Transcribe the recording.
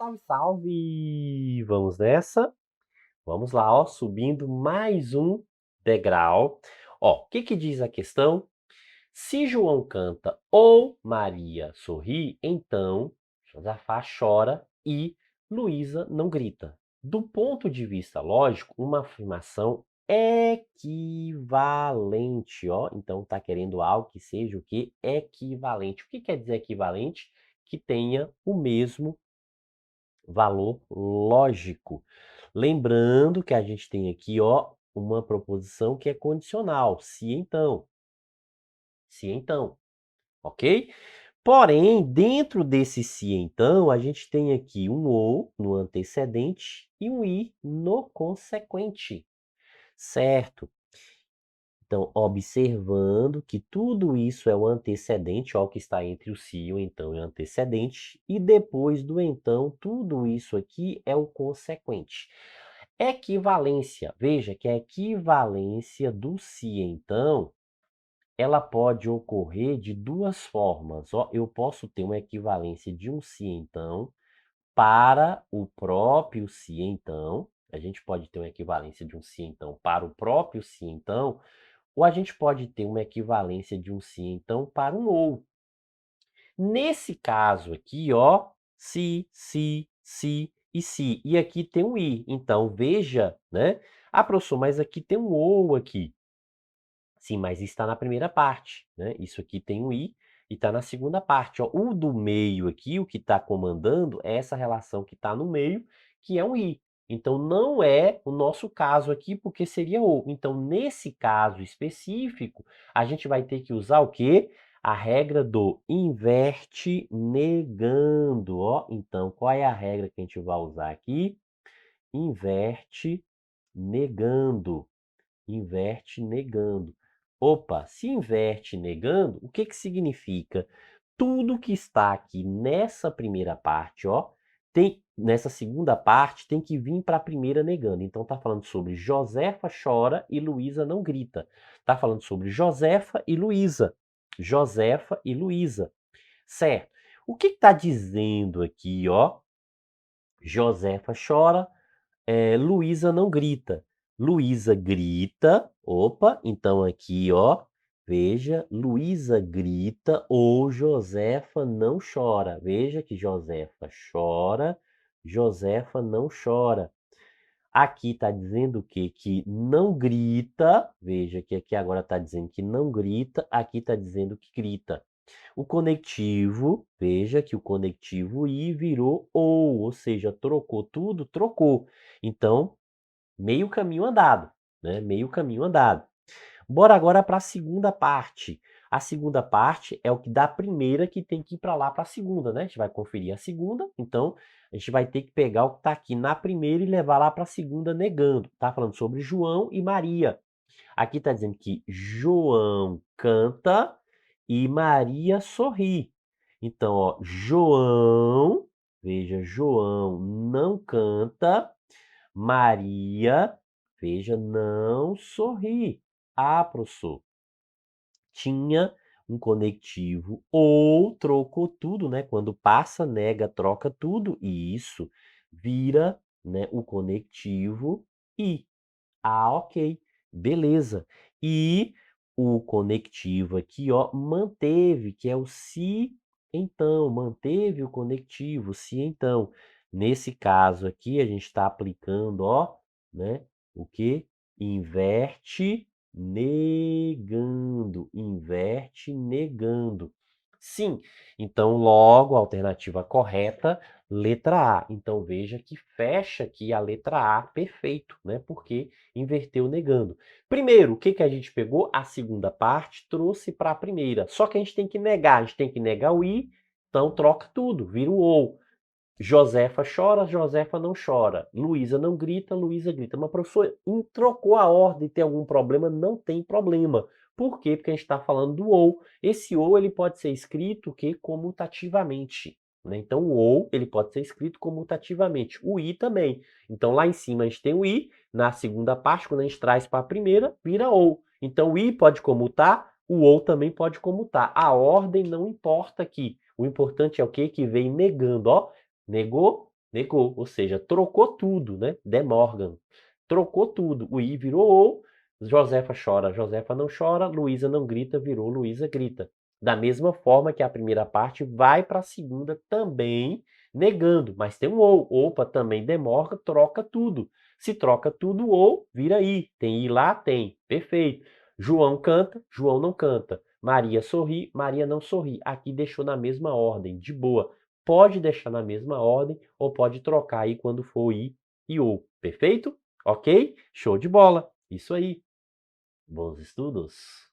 Salve, salve! Vamos nessa? Vamos lá, ó, subindo mais um degrau. Ó, o que que diz a questão? Se João canta ou Maria sorri, então Josafá chora e Luísa não grita. Do ponto de vista lógico, uma afirmação equivalente, ó. Então tá querendo algo que seja o quê? Equivalente. O que quer dizer equivalente? Que tenha o mesmo valor lógico. Lembrando que a gente tem aqui, ó, uma proposição que é condicional, se então. Se então, ok? Porém, dentro desse se então, a gente tem aqui um ou no antecedente e um i no consequente, certo? Então, observando que tudo isso é o antecedente, ó, o que está entre o se e o então é antecedente, e depois do então, tudo isso aqui é o consequente. Equivalência, veja que a equivalência do se então, ela pode ocorrer de duas formas. Ó, eu posso ter uma equivalência de um se então para o próprio se então, a gente pode ter uma equivalência de um se então para o próprio se então, ou a gente pode ter uma equivalência de um se então para um ou. Nesse caso aqui, ó, se e se. E aqui tem um i. Então, veja, né? Ah, professor, mas aqui tem um ou aqui. Sim, mas está na primeira parte, né? Isso aqui tem um i e está na segunda parte, ó. O do meio aqui, o que está comandando, é essa relação que está no meio, que é um i. Então, não é o nosso caso aqui, porque seria o. Então, nesse caso específico, a gente vai ter que usar o quê? A regra do inverte negando, ó. Então, qual é a regra que a gente vai usar aqui? Inverte negando. Inverte negando. Opa, se inverte negando, o que que significa? Tudo que está aqui nessa primeira parte, ó, nessa segunda parte, tem que vir para a primeira negando. Então tá falando sobre Josefa chora e Luísa não grita. Tá falando sobre Josefa e Luísa. Josefa e Luísa. Certo. O que está dizendo aqui, ó? Josefa chora, Luísa não grita. Luísa grita. Opa, então aqui, ó, veja, Luísa grita ou Josefa não chora. Veja que Josefa chora, Josefa não chora. Aqui está dizendo o quê? Que não grita. Veja que aqui agora está dizendo que não grita, aqui está dizendo que grita. O conectivo, veja que o conectivo i virou ou seja, trocou tudo, trocou. Então, meio caminho andado, né? Meio caminho andado. Bora agora para a segunda parte. A segunda parte é o que da primeira que tem que ir para lá para a segunda, né? A gente vai conferir a segunda, então a gente vai ter que pegar o que está aqui na primeira e levar lá para a segunda negando. Tá falando sobre João e Maria. Aqui está dizendo que João canta e Maria sorri. Então, ó, João, veja, João não canta, Maria, veja, não sorri. Ah, professor, tinha um conectivo ou trocou tudo, né? Quando passa, nega, troca tudo, e isso vira, né, o conectivo e. Ah, ok, beleza. E o conectivo aqui, ó, manteve, que é o se então, manteve o conectivo, se então. Nesse caso aqui, a gente está aplicando, ó, né, o que? Inverte negando, inverte negando. Sim, então logo a alternativa correta, letra A. Então veja que fecha aqui a letra A, perfeito, né? Porque inverteu negando. Primeiro, o que que a gente pegou? A segunda parte trouxe para a primeira. Só que a gente tem que negar, a gente tem que negar o i, então troca tudo, vira o ou. Josefa chora, Josefa não chora. Luísa não grita, Luísa grita. Mas, professor, trocou a ordem, tem algum problema? Não tem problema. Por quê? Porque a gente está falando do ou. Esse ou ele pode ser escrito o quê? Comutativamente. Né? Então, o ou ele pode ser escrito comutativamente. O i também. Então, lá em cima a gente tem o i. Na segunda parte, quando a gente traz para a primeira, vira ou. Então, o i pode comutar, o ou também pode comutar. A ordem não importa aqui. O importante é o quê? Que vem negando, ó. Negou, negou, ou seja, trocou tudo, né? De Morgan. Trocou tudo. O I virou ou, Josefa chora, Josefa não chora, Luísa não grita, virou Luísa grita. Da mesma forma que a primeira parte vai para a segunda também negando, mas tem um ou. Opa, também demorga, troca tudo. Se troca tudo, ou vira I. Tem I lá? Tem. Perfeito. João canta, João não canta. Maria sorri, Maria não sorri. Aqui deixou na mesma ordem, de boa. Pode deixar na mesma ordem ou pode trocar aí quando for I e ou. Perfeito? Ok? Show de bola. Isso aí. Bons estudos.